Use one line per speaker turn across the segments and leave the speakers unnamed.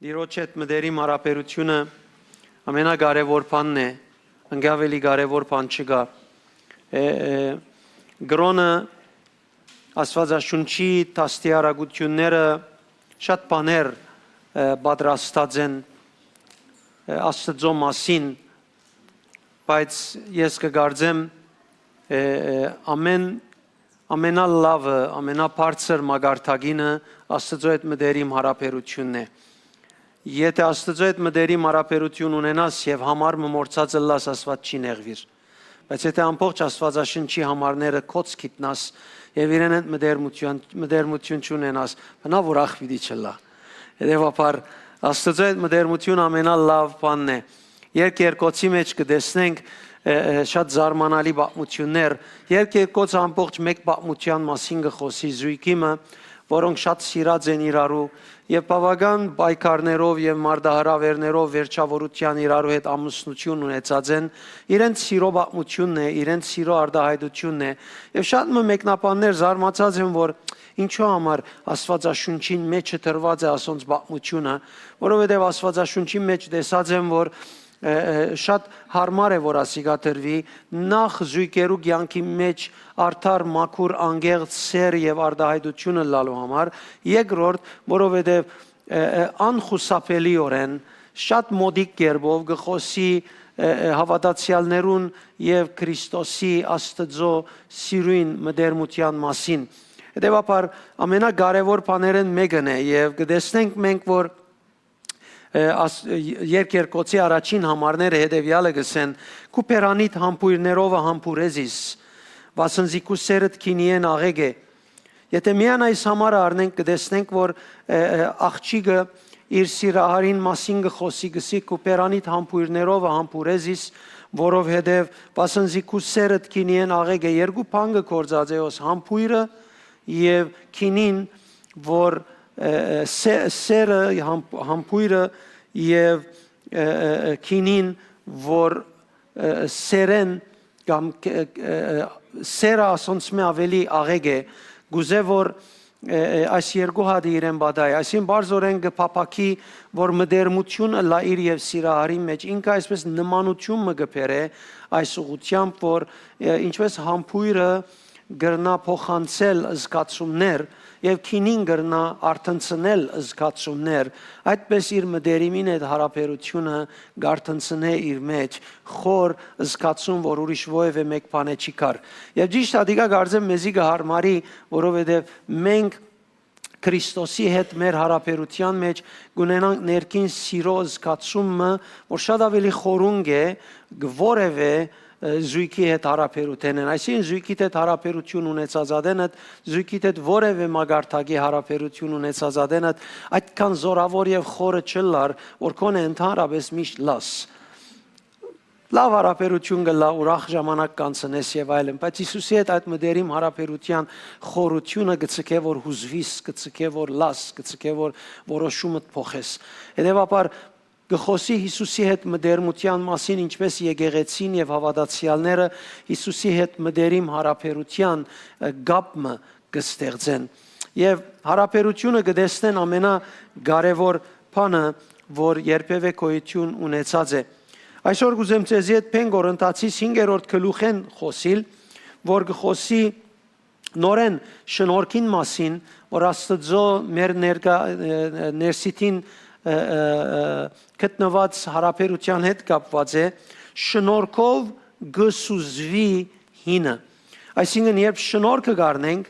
Դիրոջ հետ մտերիմ հարաբերությունը ամենակարևոր բանն է, ընկավելի կարևոր բան չկա։ Գրոնը Աստվածաշունչի տաստիարակությունները շատ բաներ պատրաստած են Աստծո մասին, բայց ես կգարձեմ ամենալավը, ամենաբարձր մագարտագինը Աստծո հետ մտերիմ հարաբերությունն է։ Եթե Աստծո հետ մտերիմ հարաբերություն ունենաս եւ համար մորցածը լաս Աստված չի նեղվիր։ Բայց եթե ամբողջ Աստվածաշնչի համարները կոց գիտնաս եւ իրեն հետ մտերմություն չունենաս, բնավ որ ախվիդի չլա։ Հետեւաբար Աստծո հետ մտերմություն ամենալավ բանն է։ Երկերկոցի մեջ կտեսնենք շատ զարմանալի պատմություններ, երկերկոցը ամբողջ մեկ պատմության մասին կխոսի զույգիմը, որոնք շատ սիրած են իրարու եւ բավական պայքարներով եւ մարտահրավերներով վերջավորության իրարու հետ ամուսնություն ունեցած են, իրենց սիրո պատմությունն է, իրենց սիրո արտահայտությունն է եւ շատ մեկնաբաններ զարմացած են, որ ինչու համար Աստվածաշունչին մեջը դրված է ասոնց պատմությունը, որովհետեւ Աստվածաշունչի մեջ տեսած են, որ շատ հարմար է, որ ասիկա դրվի նախ զույգերու կյանքի մեջ արդար մաքուր անգեղծ սեր եւ արտահայտությունը լալու համար, երկրորդ, որովհետեւ անխուսափելիորեն շատ մոդիկ կերպով գխոսի հավատացյալներուն եւ Քրիստոսի Աստծո սիրուն մտերմության մասին։ Հետեւաբար ամենակարևոր բաներն մեկն է եւ կտեսնենք մենք, որ երկերկոցի առաջին համարները հետևյալը գսեն կուպերանիտ համբույրներով համբուրեզիս վասնզի կուսերդ քինիեն աղեգ է եթե միան այս համարը առնենք կտեսնենք որ աղջիկը իր սիրահարին մասին գխոսի գսի կուպերանիտ համբույրներով համբուրեզիս որովհետև վասնզի կուսերդ քինիեն աղեգ է երկու բան գործած է ոս համբույրը եւ քինին որ սերը համբույրը եւ քինին որ սերեն կամ սերը ասոնց մե ավելի աղեգ է գուզե որ այս երկու հատը իրեն բադայ այսին բարձորեն գփապակի որ մդերմությունը լա իր եւ սիրահարի մեջ ինքը այսպես նմանություն մը գբերե այս ուղությամբ որ ինչպես համբույրը գրնա փոխանցել զգացումներ եւ քինին գրնա արտնցնել զգացումներ այդպես իր մդերիմին այդ հարաբերությունը գարտնցնե իր մեջ խոր զգացում որ ուրիշ ովևէ մեկ բան չի կար եւ ճիշտ ադիգա գարձեմ մեզի գհարմարի որովհետեւ մենք Քրիստոսի հետ մեր հարաբերության մեջ գունենանք ներքին սիրո զգացումը որ շատ ավելի խորունգ է որևէ զույգի հետ հարաբերություն են այսին զույգի հետ հարաբերություն ունեցած ադենը զույգի հետ որևէ մագարտագի հարաբերություն ունեցած ադենը այդքան զորավոր եւ խորը չլար որ կոնե ընդհանրապես միշտ լաս լավ հարաբերություն գլա ուրախ ժամանակ կանցնես եւ այլն բայց Հիսուսի հետ այդ մտերիմ հարաբերության խորությունը գցկե որ հուզվիս գցկե որ լաս գցկե որ որոշումը փոխես հետեւաբար գխոսի Հիսուսի հետ մդերմության մասին ինչպես եկեղեցին եւ հավատացյալները Հիսուսի հետ մդերիմ հարաբերության գապը կստեղծեն եւ հարաբերությունը կդեսնեն ամենակարևոր բանը որ երբևէ գոյություն ունեցած է այսօր գուզեմ ցեզի հետ 5 Կորինթացիս 5-րդ գլուխեն խոսիլ որ գխոսի նորեն շնորհքին մասին որ Աստծո մեր ներսիտին գտնված հարաբերության հետ կապված է շնորհքով գսուզվի հինը այսինքն երբ շնորհքը գառնենք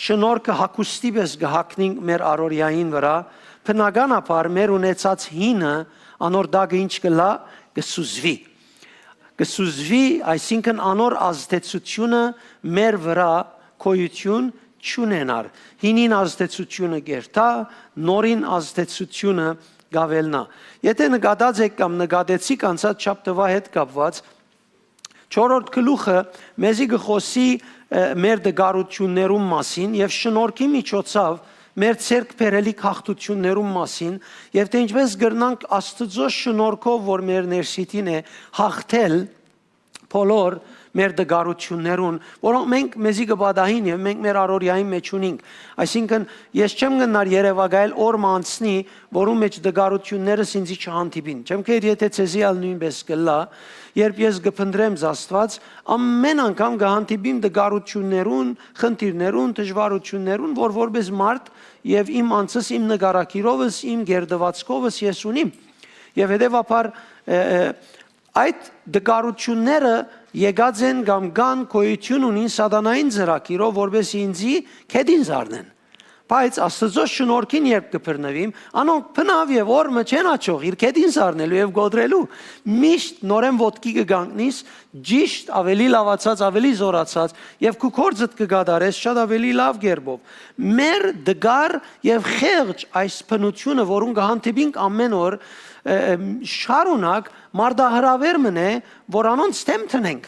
շնորհքը հակոստի պես գհակնենք մեր առօրյային վրա բնականաբար մեր ունեցած հինը անոր դագը ինչ կլա գսուզվի այսինքն անոր ազդեցությունը մեր վրա գոյություն չունենար հինին ազդեցությունը գերտա նորին ազդեցությունը գավելնա եթե նկատած եք կամ նկատեցիք անցած շաբթվա հետ կապված 4-րդ գլուխը մեզի գխոսի մեր դգարություններում մասին եւ շնորհքի միջոցով մեր ցերկ բերելիք հաղթություններում մասին եւ թե ինչպես գրնանք Աստծո շնորհքով որ մեր ներսիտին է հաղթել բոլոր մեր դգարություններուն, որոնք մենք մեզի կբադահին եւ մենք մեր առօրյայի մեջ ունենք։ Այսինքն ես չեմ գնար Երևակայել օրը անցնի, որում մեջ դգարությունները ինձի չհանդիպին։ Չեմ կեր եթե ցեզիալ նույնպես կլա, երբ ես կփնտրեմ Աստված, ամեն անգամ կհանդիպիմ դգարություններուն, խնդիրներուն, դժվարություններուն, որ որպես մարդ եւ իմ անձս, իմ նկարակիրովս, իմ գերդվածքովս ես ունիմ։ Եվ հետեւաբար այդ դգարությունները եկած են կամ կան գոյություն ունին սատանային ծրագիրով, որովհետեւ ինձի քեդին զարնեն։ Բայց Աստծո շնորհքին երբ կբռնվիմ, անոնք փնավ եւ օրը չեն աչող, իր քեդին զարնելու եւ գոդրելու։ Միշտ նորեն ոտքի կգանքնիս, ճիշտ ավելի լավացած, ավելի զորացած եւ քու կորձդ կգադարես շատ ավելի լավ գերբով։ Մեր դգար եւ խեղճ այս փնությունը, որուն կհանդիպինք ամեն օր, շարունակ մարդահրավեր մնե, որ անոնց թեմ տնենք։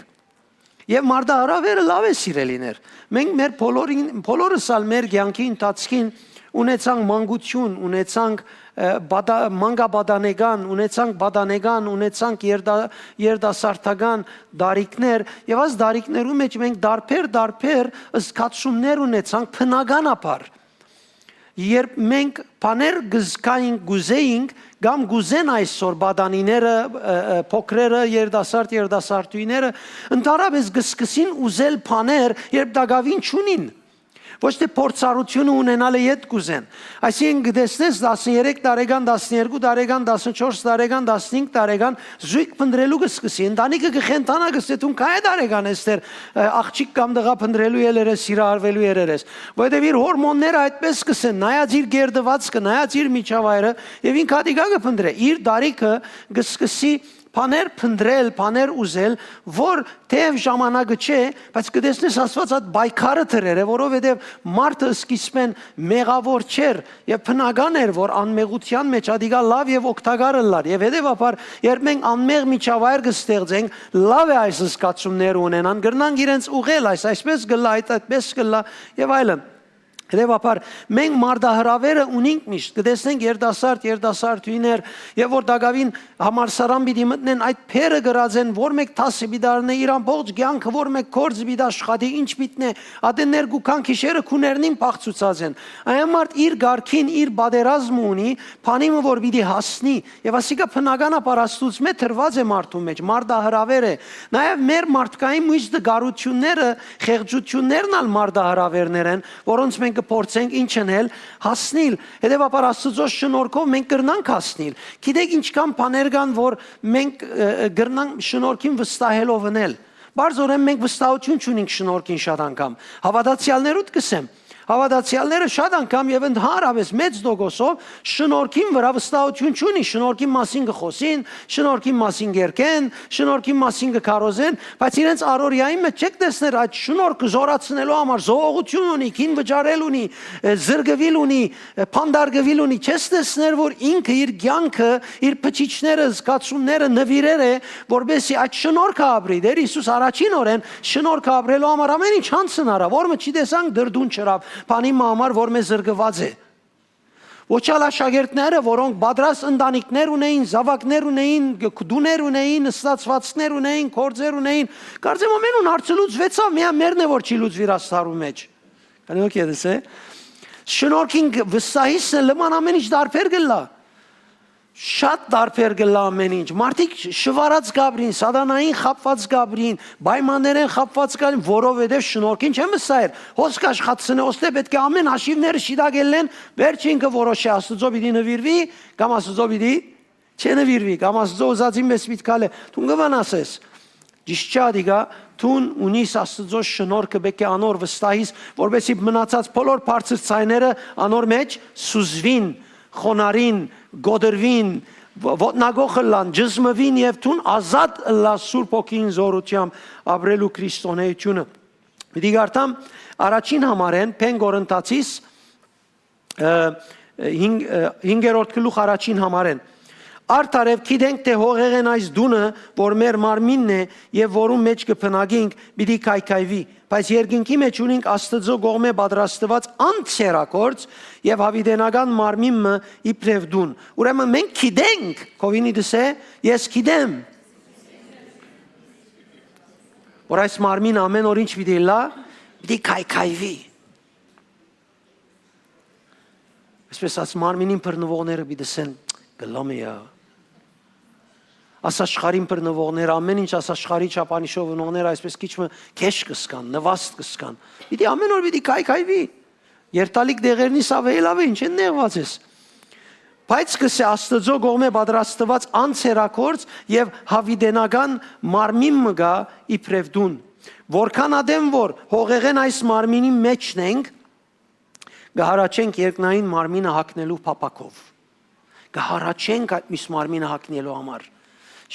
Եվ մարդահրավերը լավ է սիրելիներ։ Մենք մեր բոլորս ալ մեր կյանքի ընթացքին ունեցանք մանկություն, ունեցանք մանկաբադանեգան, ունեցանք բադանեգան, ունեցանք երդասարտական դարիքներ, եւ այս դարիքներու մեջ մենք դարբեր զգացումներ ունեցանք բնականաբար։ Երբ մենք բաներ գզկային գուզեինք, կամ գուզեն այսօր բադանիները, փոքրերը, երդասարտուիները, ընդհանրապես գսկսին ուզել բաներ, երբ դակավին չունին։ Ոչ թե փորձառությունը ունենալը իդ գուզեն։ Այսինքն գտեսնես 13 տարեկան, 12 տարեկան, 14 տարեկան, 15 տարեկան զույգ փնտրելու կսկսի։ Ընտանիքը կխենթանա գսե դու քայ տարեկան էստեր աղջիկ կամ տղա փնտրելու ելերես, սիրահարվելու երերես։ Որովհետև իր հորմոնները այդպես կսեն, նայած իր գերդվածքը, նայած իր միջավայրը եւ ինքը հատիկա կփնտրե։ Իր դարիքը կսկսի բաներ փնտրել, բաներ ուզել, որ թեև ժամանակը չէ, բայց կտեսնես Աստված այդ բայկարը դրեր է, որովհետև մարդը սկիզբեն մեղավոր չէր եւ բնական էր, որ անմեղության մեջ ադիգա լավ եւ օգտակար լար։ Եվ հետեւաբար, երբ մենք անմեղ միջավայր կստեղծենք, լավ է այս զգացումները ունենան, գրնանք իրենց ուղղել այսպես գլա, այդպես գլա եւ այլն։ Հետևաբար մենք մարդահրավերը ունենք միշտ, կտեսնենք երդասարտուիներ եւ որ դակավին համալսարան պիտի մտնեն այդ փերը գրած են, որ մեկ տասը բիդարն է իր ամբողջ կյանքը, որ մեկ կորձ բիդ աշխատի, ինչ պիտնե, ադեներ գուքան քիշերը քուներնին փախծուցած են։ Այն մարդ իր գարքին, իր բادرազմը ունի, փանիմը որ պիտի հասնի եւ ասիկա բնականաբար Աստծուց մե թրված է մարդու մեջ, մարդահրավեր է։ Նաեւ մեր մարդկային միշտ դգարությունները, խեղճություններն ալ մարդահրավերներ են, որոնց մենք փորձենք ինչ անել, հասնել։ Հետևաբար Աստծո շնորհքով մենք կրնանք հասնել։ Գիտեք ինչքան բաներ կան, որ մենք կրնանք շնորհքին վստահելով անել։ Բարձորեն մենք վստահություն չունենք շնորհքին շատ անգամ։ Հավատացյալներուդ կսեմ, հավատացյալները շատ անգամ եւ ընդհանրապես մեծ դոգոսով շնորհքին վրա վստահություն չունի, շնորհքի մասին կխոսին, շնորհքի մասին կերկեն, շնորհքի մասին կքարոզեն, բայց իրենց առօրյայի մեջ չեք տեսներ այդ շնորհքը զորացնելու համար զողողություն ունի, քին վճարել ունի, զրկվել ունի, փանդարգվել ունի, չես տեսներ որ ինքը իր կյանքը, իր փչիչները, զգացումները նվիրել է, որբեսի այդ շնորհքը ապրի։ Դեր Հիսուս առաջին օրեն շնորհքը ապրելու համար ամեն ինչ հանցնարա, որը չի տեսանք դրդուն չրավ։ Բանի համար որ մեզ զրկված է։ Ոչ այլ աշակերտները, որոնք պատրաստ ընտանիքներ ունեին, զավակներ ունեին, դուներ ունեին, ստացվածքներ ունեին, կորձեր ունեին, կարծեմ ամենուն հարցը լուծվեցավ, միայն մերն է որ չի լուծվիր աստարու մեջ։ Կանոք ելս է։ Շնորհքին վստահիսը լման ամեն ինչ դարբեր գլա։ Շատ դարբեր գլա ամեն ինչ։ Մարդիկ շվարած գաբրին, սատանային խապված գաբրին, պայմաններեն խապված գաբրին, որովհետև շնորհքին չեմ վստահեր։ Հոսք աշխատցնե, ոստե պետք է ամեն հաշիվները շիդագելեն, վերջինքը որոշե Աստծո պիտի նվիրվի, կամ Աստծո պիտի չնվիրվի, կամ Աստծո ուզածին մեզ պիտի կալե։ Դու գվանասես։ Ճիշտ չէ դիգա, դու ունիս Աստծո շնորհքը պետք է անոր վստահիս, որովհետև մնացած բոլոր բարձր ցայները անոր մեջ սուզվին, խոնարին, գոդրվին, ոտնագողլան, ջզմվին եւ թուն ազատ լա Սուրբ Օքին զորությամբ ապրելու քրիստոնեությունը։ Պիտի գարտամ առաջին համարեն Փեն Կորինթացիս 5-րդ գլուխ առաջին համարեն։ Արդարև գիտենք թե հողեղեն այս դունը, որ մեր մարմինն է եւ որում մեջ կփնագենք, պիտի քայքայվի, բայց երկինքի մեջ ունենք Աստծո կողմէ պատրաստված անցերակորց եւ հավիտենական մարմինը իբրև դուն։ Ուրեմն մենք գիտենք, Կովինի դսե, ես գիտեմ։ որ այս մարմին ամեն օր ինչ պիտի լա, պիտի քայքայվի։ Այսպես այս մարմինին բռնվողները պիտի ասեն գլամիա։ Աս աշխարհին բռնվողները ամեն ինչ աս աշխարհի չափանիշով ունողները այսպես քիչ քեշ կսկան, նվաստ կսկան։ Պիտի ամեն օր պիտի քայքայվի։ Երտալիկ դեղերնի սավելավը ինչ են նեղված ես։ Բայց կսե Աստծո կողմէ պատրաստված անցերակորց եւ հավիդենական մարմին մգա իբրև դուն։ Որքան ադեմ որ հողեղեն այս մարմինի մեջն ենք, գահարաչենք երկնային մարմինը հակնելու փապակով։ Գահարաչենք այդ միս մարմինը հակնելու համար։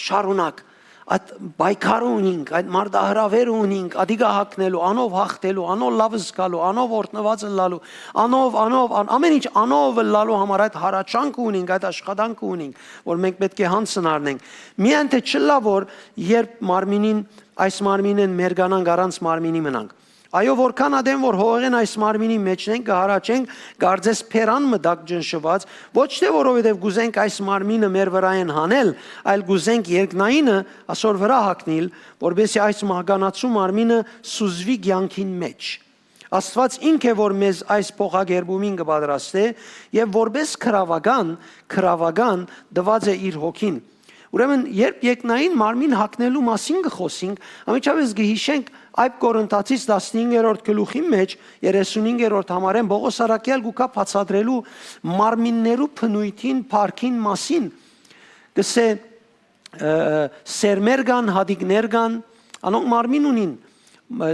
Շարունակ այդ բայկարը ունենք, այդ մարդահրավերը ունենք, ադիգա հակնելու, անով հաղթելու, անով լավը զգալու, անով օրտնվածը լալու, անով, ամեն ինչ անով լալու համար այդ հարաճանքը ունենք, այդ աշխատանքը ունենք, որ մենք պետք է հանցն առնենք։ Միայն թե չլա որ երբ մարմինին այս մարմինեն մերգանանք առանց մարմինի մնանք։ Այո, որքան ադեմ որ հողեն այս մարմինի մեջն ենք, կհարաչենք, գարձես փերան մդակ ջնշված, ոչ թե որովհետև գուզենք այս մարմինը մեր վրայեն հանել, այլ գուզենք երկնայինը ասոր վրա հակնել, որբեսի այս մահկանացու մարմինը սուզվի կյանքին մեջ։ Աստված ինք է որ մեզ այս փոխագերբումին կպատրաստե եւ որպես քրավական դված է իր հոգին։ Ուրեմն երբ երկնային մարմին հակնելու մասին կխոսենք, ամենից կհիշենք Այբ Կորինթացիս 15-րդ գլուխի մեջ 35-րդ համարեն Պողոս Արաքյալ գուկա բացատրելու մարմիններու փնույթին, փառքին մասին։ Գսե սերմեր կան, հադիկներ կան, անոնք մարմին ունին,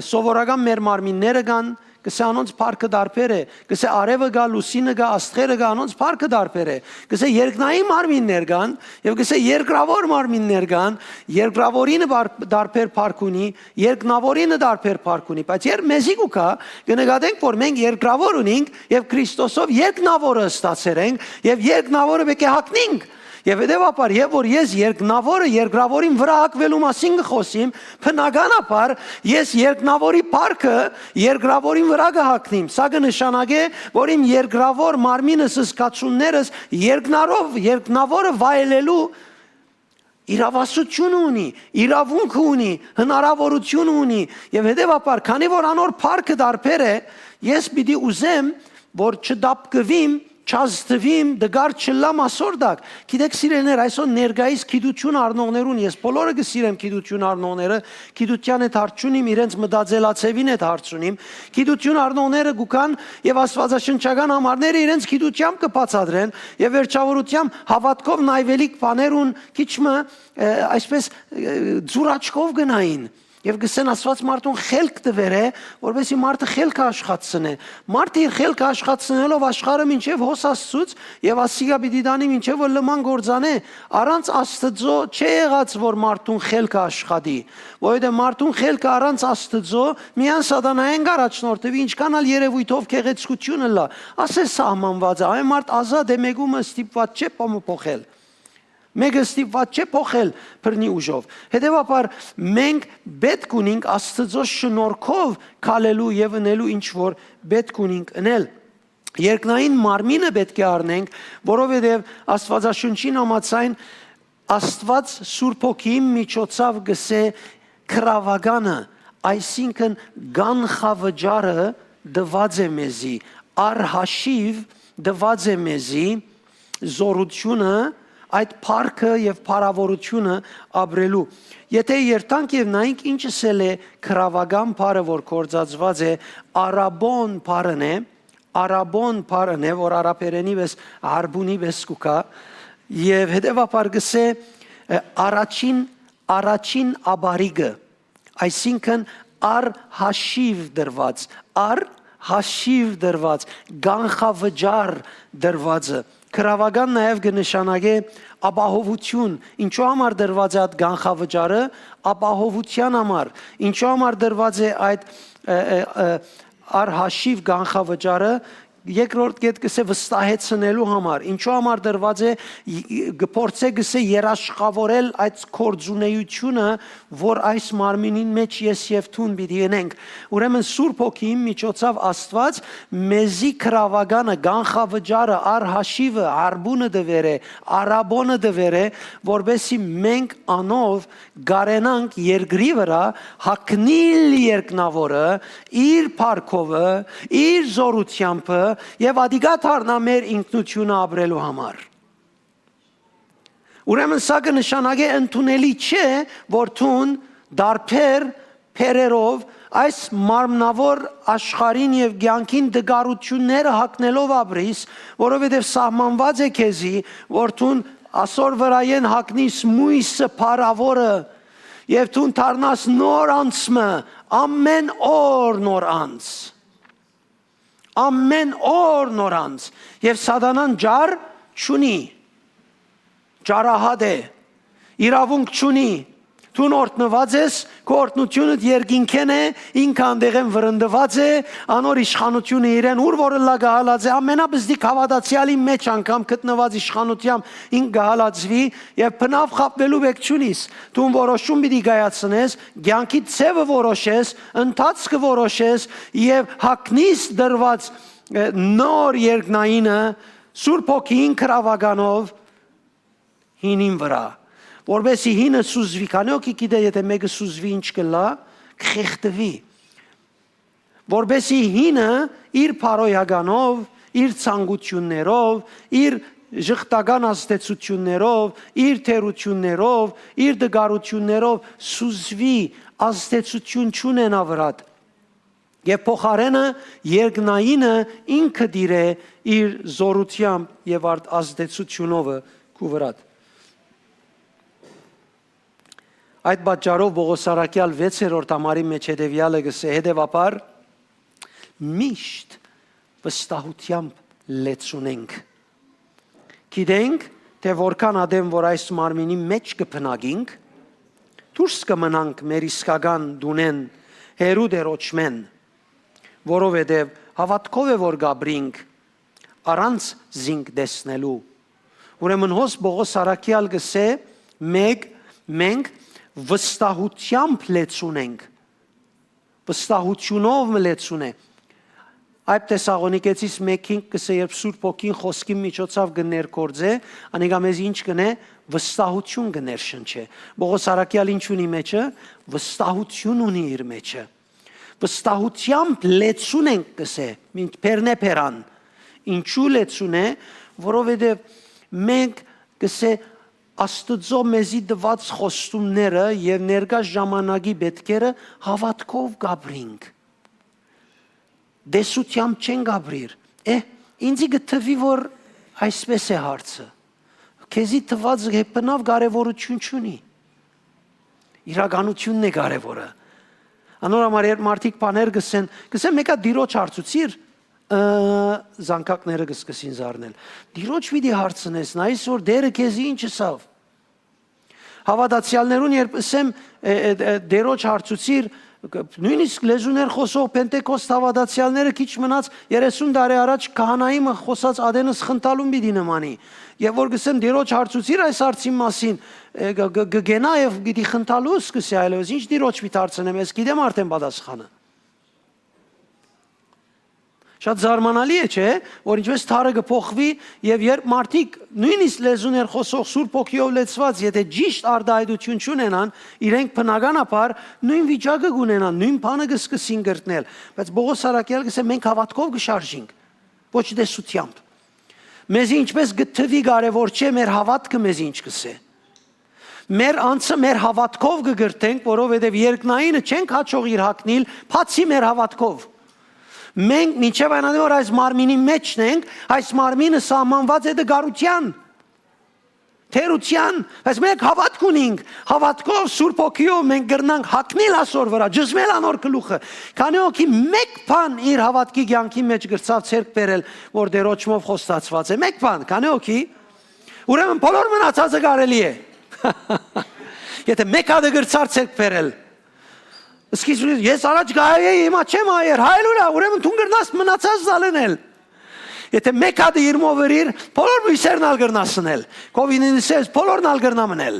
սովորական մեր մարմինները կան, գսե անոնց փառքը դարբեր է, գսե արևը գա, լուսինը գա, աստղերը գա, անոնց փառքը դարբեր է, գսե երկնային մարմիններ կան եւ գսե երկրավոր մարմիններ կան, երկրավորինը դարբեր փառք ունի, երկնավորինը դարբեր փառք ունի, բայց երբ մեզի գուկա կնկատենք որ մենք երկրավոր ունենք եւ Քրիստոսով երկնավորը ստացել ենք եւ երկնավորը պետք է հագնենք։ Եվ հետևաբար, եւ որ ես երկնավորը երկրավորին վրա հակվելու մասին կխոսիմ, բնականաբար ես երկնավորի փառքը երկրավորին վրա կհակնիմ։ Սա կնշանակե, որ իմ երկրավոր մարմինս զգացումներս երկնավորը վայելելու իրավասություն ունի, իրավունք ունի, հնարավորություն ունի, եւ հետևաբար, քանի որ անոր փառքը դարբեր է, ես պիտի ուզեմ, որ չդապկվիմ չազդվիմ դգար չլամ ասորդակ։ Գիտեք սիրելիներ, այսօր ներկայիս գիտություն առնողներուն, ես բոլորը կսիրեմ գիտություն առնողները, գիտության հետ հարց չունիմ, իրենց մտածելացևին հետ հարց ունիմ, գիտություն առնողները գուքան եւ աստվածաշնչական համարները իրենց գիտությամբ կբացատրեն եւ վերջավորությամբ հավատքով նայվելիք բաներուն քիչմը այսպես ձուրաչկով գնային։ Եվ գսեն ասված մարդուն խելք տվեր է, որովհետեւ մարդը խելք աշխատցնե։ Մարդը իր խելքը աշխատցնելով աշխարհը մինչև հոս Աստծուց եւ ասիգա պիտի դանի մինչև որ լման գործանե։ Առանց Աստծո չի եղած որ մարդուն խելքը աշխատի։ Որովհետեւ մարդուն խելքը առանց Աստծո միան սատանային առաջնորդվի, ինչքան ալ երևույթով քեղեցկությունը լա։ Ասես սահմանված է, այն մարդ ազատ է, մեգումը ստիպված չէ փոխել։ Մեկը ստիպված չէ փոխել բռնի ուժով։ Հետևաբար մենք պետք ունենք Աստծո շնորհքով քալելու եւ ընելու ինչ որ պետք ունենք ընել։ Երկնային մարմինը պետք է առնենք, որովհետեւ Աստվածաշունչին համաձայն Աստված Սուրբ Հոգիի միջոցով գսե քրավագանը, այսինքն գանխավճարը դված է մեզի, արհաշիվ դված է մեզի զորությունը այդ փառքը եւ փառավորությունը ապրելու։ Եթե երթանք եւ նայենք ինչսել է քրավական փառը, որ կորցածված է, արաբոն փառն է, որ արաբերենի վես հարբունի վես կուկա, եւ հետեւաբար գսե առաջին աբարիգը, այսինքն արհաշիվ դրված, գանխավճար դրվածը։ Քրավական նաև կնշանակե ապահովություն, ինչու համար դրված է այդ գանխավճարը, ապահովության համար, ինչու համար դրված է այդ արհաշիվ գանխավճարը, երկրորդ կետ գսե վստահեցնելու համար, ինչու համար դրված է գործե գսե երաշխավորել այդ կորձունեությունը, որ այս մարմինին մեջ ես եւ թուն պիտի ընենք։ Ուրեմն Սուրբ Հոգիի միջոցով Աստված մեզի քրավագանը, գանխավճարը, արհաշիվը, արբունը դվեր է, արաբոնը դվեր է, որբեսի մենք անով գարենանք երկրի վրա հակնիլ երկնավորը իր փառքովը, իր զորությամբ եւ ադիգա դառնա մեր ինքնությունը ապրելու համար։ Ուրեմն սա կնշանակե ընդունելի չէ, որ թուն դարբեր փերերով այս մարմնավոր աշխարհին եւ կյանքին դգարությունները հակնելով ապրիս, որովհետեւ սահմանված է քեզի, որ թուն ասոր վրայեն հակնիս մույսը փարավորը եւ թուն դառնաս նոր անցը, ամեն օր նոր անց։ Ամեն օր նոր անց եւ սատանան ջար չունի, ջարահատ է, իրավունք չունի, դու օրտնված ես, քո օրտնությունդ երկինքեն է, ինքան դեղեն վրընդված է, անոր իշխանությունը իրեն ուր որը լա գահալած է, ամենաբզդիկ հավատացյալի մեջ անգամ գտնված իշխանությամբ ինք գահալածվի եւ բնավ խապվելու բեք չունիս, դու որոշում պիտի կայացնես, կյանքի ցևը որոշես, ընթացքը որոշես եւ հակնիս դրված նոր երկնայինը Սուրբ Հոգին քրավականով հինին վրա, որբեսի հինը սուզվի, քանի օքի գիտե եթե մեկը սուզվի ինչ կլա, կխեղդվի, որբեսի հինը իր փարոյականով, իր ցանկություններով, իր ժխտական ազդեցություններով, իր թերություններով, իր դգարություններով սուզվի, ազդեցություն չունենա վրատ։ Եվ փոխարենը երկնայինը ինքը դիրե իր զորությամբ եւ ազդեցությունով քու վրատ։ Այդ պատճառով Պողոս առաքյալ 6-րդ ամարի մեջ հետևյալը գսե, հետևաբար միշտ վստահությամբ լեցունենք։ Գիտենք, թե որքան ադեմ որ այս մարմինի մեջ կփնագինք, դուրս կմնանք մեր իսկական դունեն հերու դերոճմեն, որովհետև հավատքով է որ գաբրինք առանց զինք դեսնելու։ Ուրեմն հոս Պողոս առաքյալ գսե, մենք վստահությամբ լեցունենք, վստահությունով լեցուն է։ Այդ Թեսաղոնիկեցիս 1-ին կսե երբ Սուրբ Հոգին խոսքի միջոցով կներկործե, անիկա մեզ ինչ կնե վստահություն կներշնչե։ Պողոս առաքյալ ինչ ունի մեջը, վստահություն ունի իր մեջը։ Վստահությամբ լեցուն ենք կսե, ինչ պերնեպերան։ Ինչու լեցուն է, որովհետև մենք կսե Աստծո մեզի դված խոստումները եւ ներկա ժամանակի պետքերը հավատքով գաբրինք։ Դեսությամբ չեն գաբրիր։ Ինձի գտվի որ այսպես է հարցը։ Քեզի տված բնավ կարևորություն չունի։ Իրականությունն է կարևորը։ Անորամար երբ մարդիկ բաներ գսեն մեկա դիրոջ հարցուցիր, զանգակները կսկսին զառնել։ Դիրոջ պիտի հարցնես, նայես որ դերը քեզի ինչ ասավ։ Հավատացյալներուն երբ ասեմ դերոջ հարցուցիր, նույնիսկ լեզուներ խոսող պենտեկոստ հավատացյալները քիչ մնաց 30 տարի առաջ քահանայի խոսած ադենս խնդալուն պիտի նմանի։ Եվ որ գսեմ դիրոջ հարցուցիր այս հարցի մասին, գգենա եւ պիտի խնդալու սկսի այլևս ինչ դիրոջ պիտի հարցնեմ, ես գիտեմ արդեն պատասխանը։ Շատ զարմանալի է, չէ՞, որ ինչպես թարը կփոխվի եւ երբ մարդիկ նույնիսկ լեզուներ խոսող Սուրբ Հոգիով լեցված, եթե ճիշտ արդայդություն չունենան, իրենք բնականաբար նույն վիճակը կունենան, նույն բանը կսկսին գրտնել, բայց Պողոս առաքյալը գսե մենք հավատքով կշարժենք, ոչ դեսությամբ։ Մեզ ինչպես գտվի կարևոր չէ մեր հավատքը մեզ ինչ կսե։ Մեր անձը մեր հավատքով կգրտենք, որովհետեւ երկնայինը չենք հաճող իր հակնիլ, բացի մեր հավատքով։ Մենք մինչև այնադեմ որ այս մարմինի մեջն ենք, այս մարմինը սահմանված է դգարության, թերության, բայց մենք հավատք ունենք, հավատքով Սուրբ Հոգիով մենք գրնանք հակնել ասոր վրա, ջզմել անոր գլուխը, քանի օքի մեկ բան իր հավատքի կյանքի մեջ գրծավ ցերկ բերել, որ դերոճմով խոստացված է, մեկ բան, քանի օքի, ուրեմն բոլոր մնացածը կարելի է։ Եթե մեկ հատ գրծար ցերկ բերել, Ես առաջ գայ էի, հիմա չեմ այր, հայլուրա, ուրեմն թուն գրնաս մնացած զալնել։ Եթե մեկ հատ իր մովերիր, բոլոր մյուսերն ալ գրնասնել։ COVID-19 բոլորն ալ գրնամնել։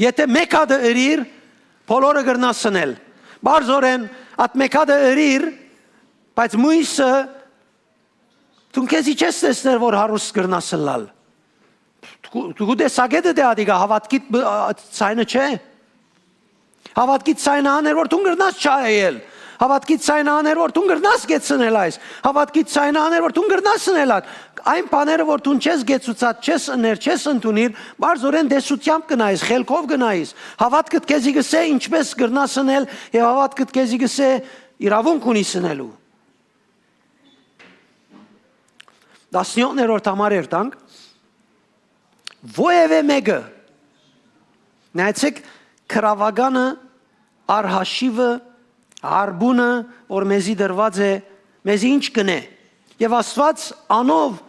Եթե մեկ հատ ըրիր, բոլորը գրնասնել։ Բարձորեն at մեկ հատ ըրիր, բայց մույսը դու քեզի չես տեսներ որ հարուստ գրնասլալ։ Դու դեսագետ դե ադիգա հավատքիդ ցայնը չէ։ Հավատքիդ ցայնը աներ որ դու գրնաս չայել։ Հավատքիդ ցայնը աներ որ դու գրնաս գեցնել այս։ Հավատքիդ ցայնը աներ որ դու գրնաս սնել։ Այն բաները որ դու չես գեցուցած, չես ըներ, չես ընդունիր, բարձորեն դեսությամբ գնայիս, խելքով գնայիս։ Հավատքդ քեզի գսե ինչպես գրնաս սնել եւ հավատքդ քեզի գսե իրավունք ունի սնելու։ 17-րդ համարեր տանք Ովևէ մեկը նայեցեք քրավագանը արհաշիվը արբունը որ մեզի դրված է մեզի ինչ կնե եւ Աստված անով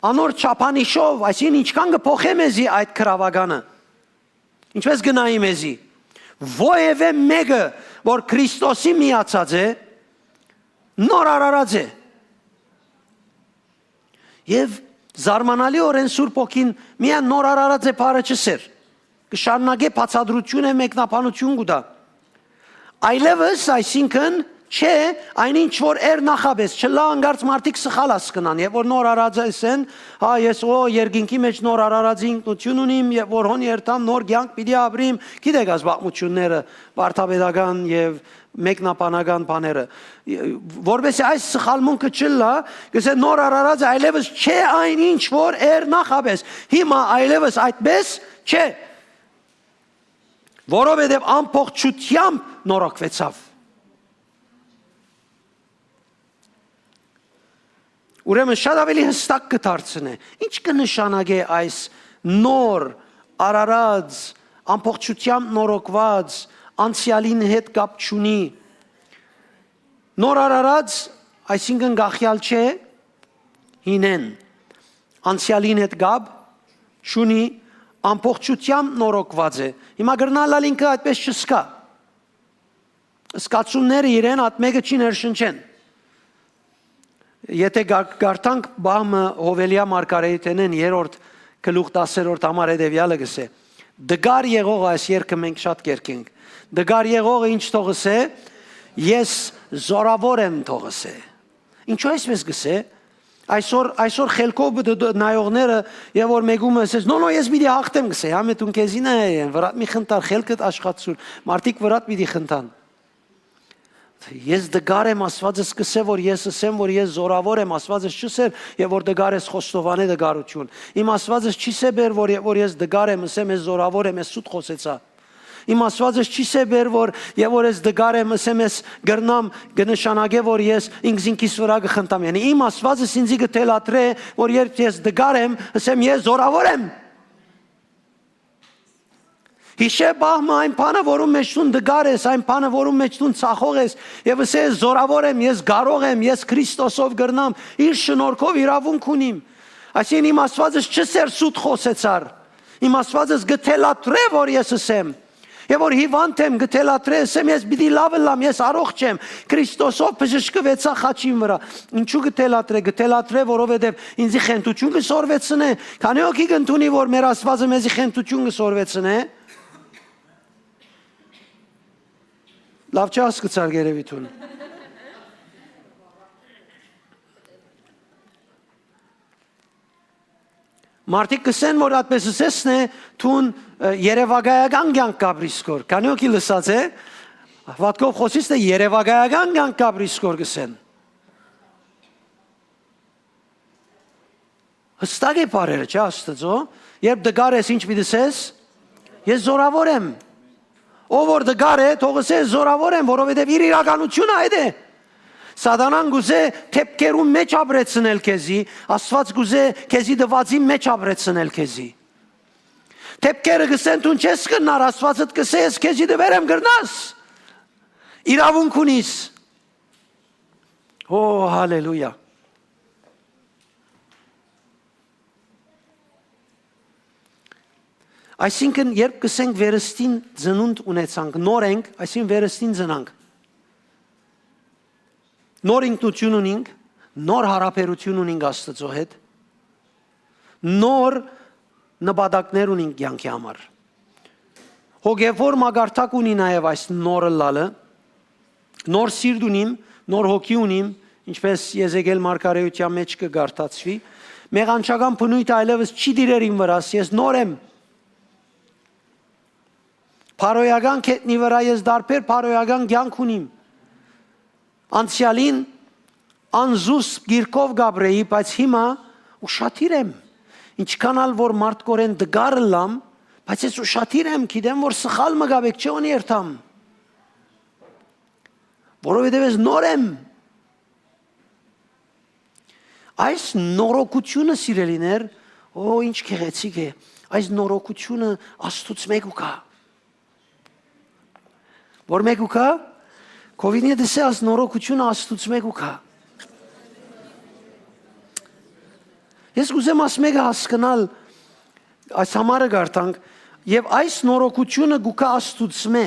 անոր չափանիշով այսին ինչքան կփոխե մեզի այդ քրավագանը ինչպես գնայի մեզի ովևէ մեկը որ Քրիստոսի միացած է նոր արարած է եւ զարմանալիորեն Սուրբ Օքին միան նոր արարած է բառը չսեր կշարունակե բացադրություն է մեկնաբանություն գուտա այլևս այսինքն չէ այնինչ որ նախաբես չլա անգարց մարդիկ սխալ հասկնան եւ որ նոր արարած են հա ես երկինքի մեջ նոր արարածի ինքնություն ունիմ եւ որ հոն երթամ նոր կյանք պիտի ապրիմ գիտեք ազգությունները վարդապետական եւ մեկնաբանական բաները որովհետեւ այս սխալմունքը չլա գսե նոր արարած այլևս չէ այնինչ որ նախաբես հիմա այլևս այդպես չէ որովհետեւ ամբողջությամբ նորոգվեցավ Ուրեմն շատ ավելի հստակ կդարձնե ինչ կնշանակե այս նոր արարած ամբողջությամբ նորոգված անցյալին հետ կապ չունի նոր արարած այսինքն գախյալ չէ հինեն անցյալին հետ կապ չունի ամբողջությամբ նորոգված է հիմա գրնալալ ինքը այդպես չսկա սկացումները իրեն այդ մեկը չի ներշնչեն Եթե գարտանք բամը Հովելիա Մարգարեթենեն 3-րդ գլուխ 10-րդ համար հետևյալը գսե Դգար եղող այս երգը մենք շատ կերկենք Դգար եղողը ինչ թողս է ես զորավոր եմ թողս է Ինչու այսպես գսե այսօր խելքով նայողները եւ որ մեկում ասես նո ես պիտի հաղթեմ գսե համե դու քեզին է վրատ մի խնդար խելքդ աշխատություն մարդիկ վրատ պիտի խնդան Ես դգար եմ Աստվածը սկսե որ ես ասեմ որ ես զորավոր եմ Աստվածը չսեր եւ որ դգար ես խոստովանե դգարություն Իմ Աստվածը չի սեբեր որ ես դգար եմ ասեմ ես զորավոր եմ ես սուտ խոսեցա Իմ Աստվածը չի սեբեր որ եւ որ ես դգար եմ ասեմ ես գրնամ կնշանակե որ ես ինքզինքիս վրա կխնդամ yani Իմ Աստվածը ինձի կթելատրե որ երբ ես դգար եմ ասեմ ես զորավոր եմ Հիշե բահմը այն բանը, որում մեջ տուն դգար ես, այն բանը, որում մեջ տուն ծախող ես, և ասե ես զորավոր եմ, ես գարող եմ, ես Քրիստոսով գրնամ, իր շնորհքով իրավունք ունիմ։ Այսինքն իմ Աստվածս չսեր սուտ խոսեցար, իմ Աստվածս գթելատրե, որ ես ասեմ, և որ հիվանդ եմ գթելատրե, ասեմ ես պիտի լավը լամ, ես առողջ եմ, Քրիստոսով բժշկվեցա խաչին վրա։ Ինչու գթելատրե, որովհետև ինձի խենթություն կսորվեցնե, քանի օքի կընդունի, որ մեր Աստվածը մեզի խենթություն կսորվեցնե Լավ չհասկացար գերևիթուն։ Մարդիկ կսեն, որ այդպես ասեսն է, թուն երևագայական կյանք կաբրիսկոր։ Քանի օքի լսած է, վատկով խոսից է երևագայական կյանք կաբրիսկոր կսեն։ Հստակ է բարերը, չէ աստծո, երբ դգար ես ինչ պիտեսես, ես զորավոր եմ։ Ով որ դգար է, թողս է զորավոր եմ, որովհետև իր իրականությունը այդ է։ Սատանան գուզե թեփքերում մեջ ապրեցնել քեզի, Աստված գուզե քեզի դվածի մեջ ապրեցնել քեզի։ Թեփքերը գսեն դու չես կնար, Աստվածդ կսե ես քեզի դվերեմ գրնաս։ Իրավունք ունիս։ Օ, հալելույա։ Այսինքն երբ կսենք վերստին ծնունդ ունեցանք, նոր ենք, այսինքն վերստին ծնանք։ Նոր ինքնություն ունենք, նոր հարաբերություն ունենք Աստծո հետ, նոր նպատակներ ունենք կյանքի համար։ Հոգևոր մագարտակ ունի նաև այս նորը լալը, նոր սիրտ ունիմ, նոր հոգի ունիմ, ինչպես Եզեկիել մարգարեության մեջ կգարտացվի, մեղանչական բնույթը այլևս չի դիրեր իմ վրաս, ես նոր եմ։ Փարոյական կետնի վրա ես դարբեր փարոյական կյանք ունիմ։ Անցյալին անզուս գիրկով գաբրեի, բայց հիմա ուշադիր եմ։ Ինչքան ալ որ մարդկորեն դգարը լամ, բայց ես ուշադիր եմ, գիտեմ որ սխալ մգաբեք չէ ունի երթամ։ Որովհետև ես նոր եմ։ Այս նորոգությունը սիրելիներ, ինչ գեղեցիկ է, այս նորոգությունը Աստծուց մեկ ու կա։ Որ մեկ ու կա, Քովինի դեսե այս նորոգությունը Աստծուց մեկ ու կա։ Ես ուզեմ աս մեկը հասկանալ, այս համարը գարտանք, և այս նորոգությունը գուկա Աստուծմե,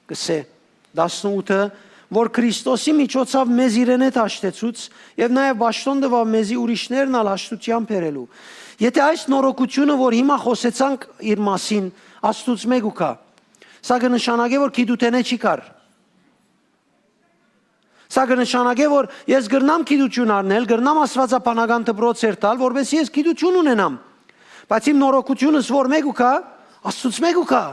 կսե, 18-ը, որ Քրիստոսի միջոցավ մեզ իրեն հետ հաշտեցուց, և նաև բաշտոն դվավ մեզի ուրիշներն ալ հաշտության բերելու։ Եթե այս նորոգությունը, որ հիմա խոսեցանք իր մասին, Աստուծմե գուկա, սա կնշանակե, որ գիտութենե չի կար։ Սա կնշանակե, որ ես գրնամ գիտություն առնել, գրնամ աստվածապանական դպրոցեր տալ, որովհետեւ ես գիտություն ունենամ։ Բայց իմ նորոգությունս որ մեկ ու կա, Աստծուց մեկ ու կա։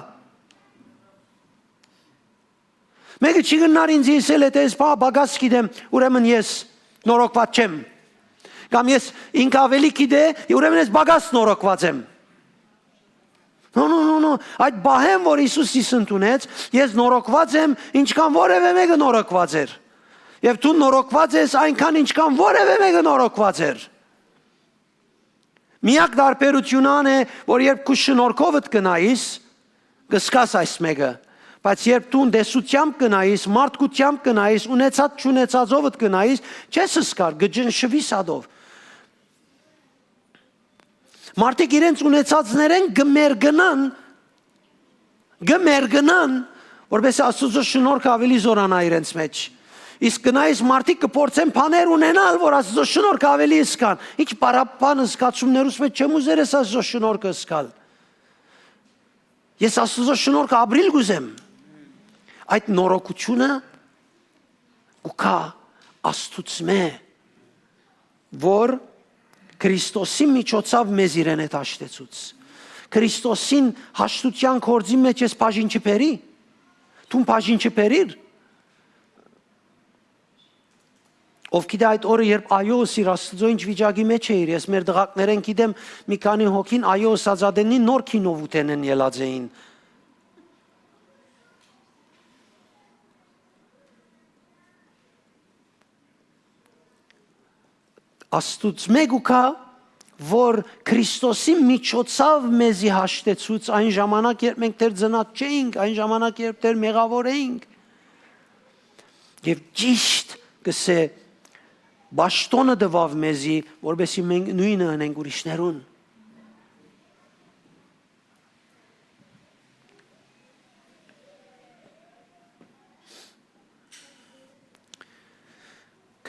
Մեկը չի գնար ինձ իսել, եթե ես բագաս գիտեմ, ուրեմն ես նորոգված չեմ։ Կամ ես ինք ավելի գիտե, ուրեմն ես բագաս նորոգված եմ։ No, այդ բահեմ, որ Հիսուս ինձ ընդունեց, ես նորոգված եմ, ինչքան որևէ մեկը նորոգված էր։ Եվ դու նորոգված ես այնքան ինչքան որևէ մեկը նորոգված էր։ Միակ տարբերությունն է, որ երբ քու շնորհքովդ կնայիս, կսկաս այս մեկը, բայց երբ դու դեսությամբ կնայիս, մարդկությամբ կնայիս, ունեցած չունեցածովդ կնայիս, չես սկար, գջնշվի սադով։ Մարդիկ իրենց ունեցածներեն գմերգնան, որպես Աստծո շնորհքը ավելի զորանա իրենց մեջ։ Իսկ գնայիս մարդիկ կփորձեն բաներ ունենալ, որ Աստծո շնորհքը ավելի սկան։ Ինչ պարապան զգացումներուց մեջ չեմ ուզեր ես Աստծո շնորհքը սկալ։ Ես Աստծո շնորհքը ապրիլ գուզեմ։ Այդ նորոգությունը ուքա Աստծմե, որ Քրիստոսի միջոցով մեզ իրեն հետ հաշտեցուց։ Քրիստոսին հաշտության գործի մեջ ես բաժին չբերի։ Դու բաժին չբերիր։ Ով գիտե այդ օրը, երբ այոս իր Աստծո ինչ վիճակի մեջ էիր, ես մեր դղակներեն գիտեմ մի քանի հոգին այոս ազատենի նոր քինով ուտենեն ելած էին։ Աստուծ մեկ ու կա, որ Քրիստոսի միջոցով մեզի հաշտեցուց այն ժամանակ, երբ մենք դեռ ծնած չէինք, այն ժամանակ, երբ դեռ մեղավոր էինք։ Եվ ճիշտ կսե Բաշտոնը դվավ մեզի, որովհետեւ մենք նույնը անենք ուրիշներուն։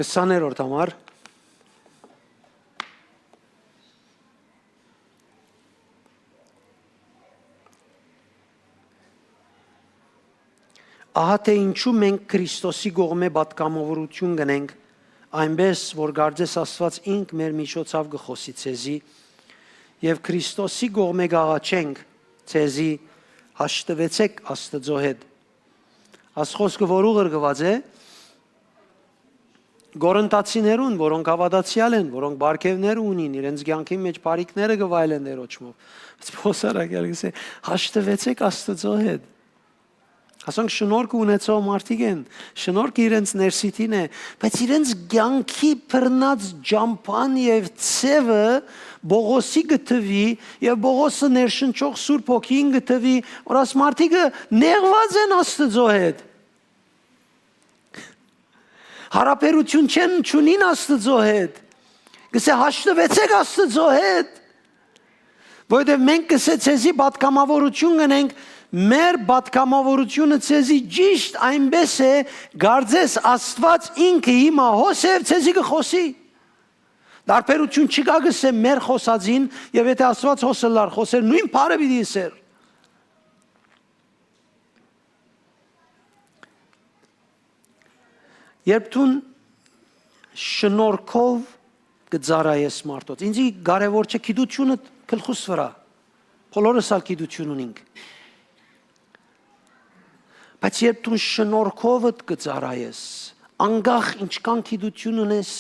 Կսաներորդ համար ահա թե ինչու մենք Քրիստոսի կողմէ պատգամավորություն գնենք, այնպես որ գարձես Աստված ինք մեր միջոցով գխոսի ցեզի եւ Քրիստոսի կողմէ գաղաչենք ցեզի հաշտվեցեք Աստծո հետ։ Այս խոսքը որ ուղղված է Գորընտացիներուն, որոնք հավատացյալ են, որոնք բարգևներ ունին, իրենց կյանքի մեջ բարիքները գվայելեն Տերոջով։ Բայց փոսարակել գսե հաշտվեցեք Աստծո հետ։ Ասենք շնորհք ունեցող մարդիկ են, շնորհքը իրենց ներսիտին է, բայց իրենց կյանքի բռնած ջամփան եւ ցևը Բողոսի գտվի եւ Բողոսը ներշնչող Սուրբ Հոգին գտվի, որ աս մարդիկը նեղված են Աստծո հետ։ Հարաբերություն չունին Աստծո հետ։ Գսե հաշտվեցեք Աստծո հետ, Որովհետև մենք կսեցեզի պատկամավորություն գնենք, մեր պատկամավորությունը ցեզի ճիշտ այնպես է, գարձես Աստված ինքը հիմա հոսև ցեզի կխոսի։ Դարբերություն չկա գսե մեր խոսածին, եւ եթե Աստված հոսելար խոսեր, նույն բառը պիտի ասեր։ Երբ դու շնորհքով կծարայես մարդոց, ինձի կարևոր չէ գիտությունը գլխուս վրա, բոլորս ալ գիտություն ունենք։ Բայց երբ դու շնորհքով կծարայես, անգախ ինչքան գիտություն ունես,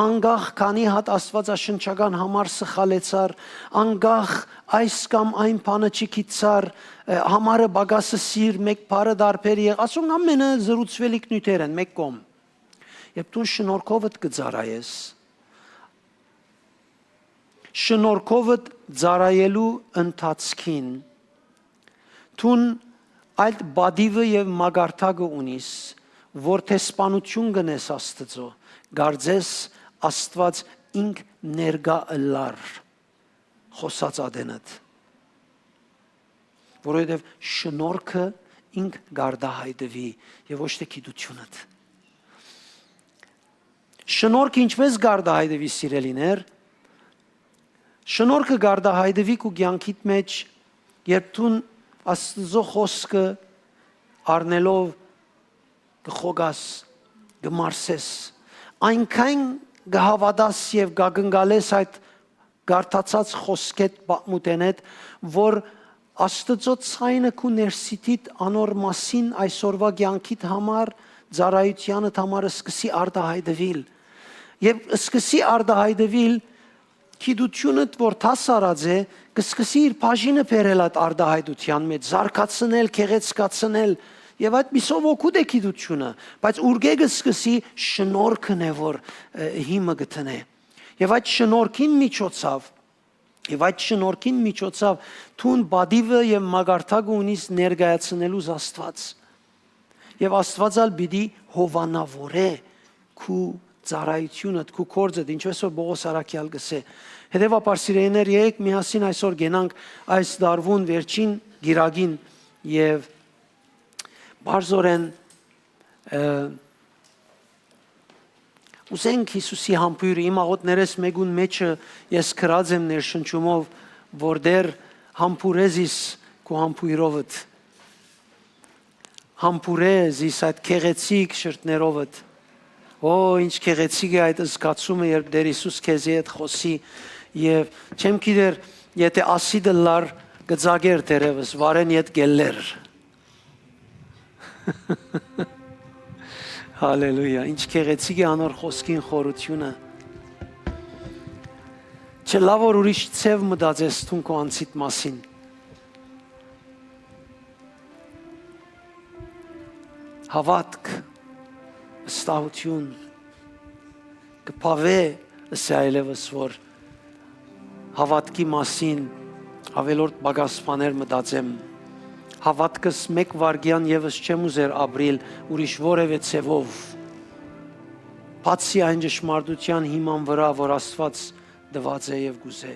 անգախ քանի հատ աստվածաշնչական համար սխալեցար, անգախ այս կամ այն բանը չգիտար, համարը բագասը սիր, մեկ բառը դարբեր եղ, ասում ամենը զրուցվելիք նյութեր են, մեկ կողմ։ Երբ դու շնորհքով կծարայես, շնորհքով ծարայելու ընթացքին դու այդ բադիվը եւ մագարտակը ունիս, որ թե սպանություն գնես Աստծո, գարձես Աստված ինք ներգա լար խոսած ադենդ, որովհետեւ շնորհքը ինք գարդահայտվի եւ ոչ թե գիտությունդ։ Շնորհքը ինչպես գարդահայտվի սիրելիներ, շնորհքը գարդահայտվի քո կյանքիդ մեջ, երբ դու Աստծո խոսքը առնելով կխոգաս, կմարսես, այնքան կհավատաս եւ կգնգալես այդ գարտացած խոսքեդ պատմութենեդ, որ Աստծո ցայնը քո ներսիտիդ անոր մասին այսօրվա կյանքիդ համար, ծառայությանդ համար սկսի արտահայտվել եւ սկսի արտահայտվել գիտությունդ, որ հասարած է, կսկսի իր բաժինը բերել այդ արտահայտության մեջ, զարգացնել, գեղեցկացնել եւ այդ միսով օգուտ է գիտությունը, բայց ուրգեգը սկսի շնորհքն է, որ հիմը գտնե։ Եվ այդ շնորհքին միջոցով թուն բադիվը եւ մագարտակը ունիս ներկայացնելու Աստված։ Եվ Աստվածալ պիտի հովանավորե քու ծառայությունը, քու կորձը, ինչպես որ Պողոս Արաքյալ գսե։ Հետևաբար սիրելիներ, եկեք միասին այսօր գնանք այս դարվուն վերջին գիրագին եւ բարձորեն Ուսենք Հիսուսի համբույրը, իմ աղոտներես մեկուն մեջը ես կրած եմ ներշնչումով, որ դեր համբուրեզիս քու համբույրովդ, համբուրեզիս այդ քեղեցիկ շրտներովդ, ինչ քեղեցիկ է այդ զգացումը, երբ դեր Հիսուս քեզի հետ խոսի, եւ չեմ գիտեր, եթե ասիդը լար գծագեր դերևս, վարեն ետ գելլեր։ Հալելույա, ինչ քեղեցիկ է անոր խոսքին խորությունը։ Չէ լավ որ ուրիշ ցև մտածես թուն քո անցիդ մասին։ Հավատք, վստահություն, կփավե ասայլևս որ հավատքի մասին ավելորդ բագասփաներ մտածեմ։ Հավատքս մեկ վարգյան եւս չեմ ուզեր ապրիլ ուրիշ որևէ ցևով։ Բացի այն ճշմարտության հիման վրա, որ Աստված դված է եւ գուզե։